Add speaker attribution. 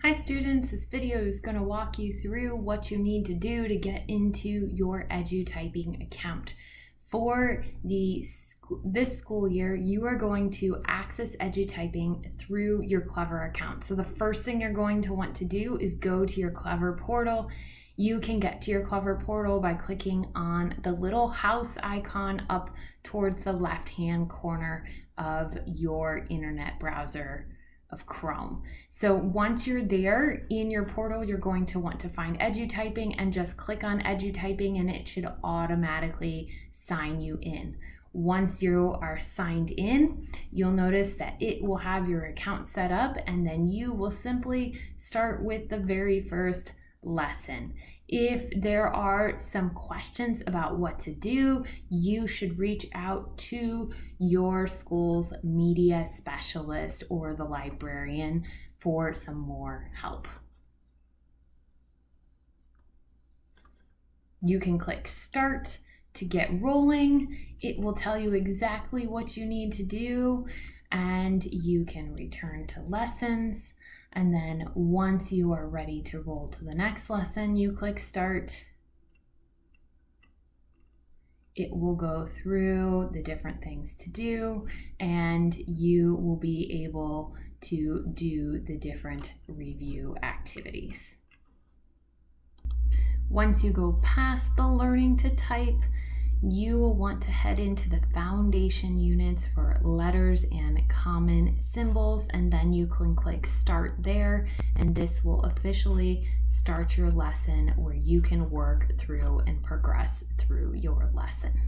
Speaker 1: Hi students, this video is going to walk you through what you need to do to get into your Edutyping account. For this school year, you are going to access Edutyping through your Clever account. So the first thing you're going to want to do is go to your Clever portal. You can get to your Clever portal by clicking on the little house icon up towards the left-hand corner of your internet browser of Chrome. So once you're there in your portal, you're going to want to find Edutyping and just click on Edutyping and it should automatically sign you in. Once you are signed in, you'll notice that it will have your account set up and then you will simply start with the very first lesson. If there are some questions about what to do, you should reach out to your school's media specialist or the librarian for some more help. You can click Start to get rolling. It will tell you exactly what you need to do, and you can return to lessons. And then once you are ready to roll to the next lesson, you click Start. It will go through the different things to do, and you will be able to do the different review activities. Once you go past the learning to type, you will want to head into the foundation units for letters and common symbols, and then you can click Start there, and this will officially start your lesson where you can work through and progress through your lesson.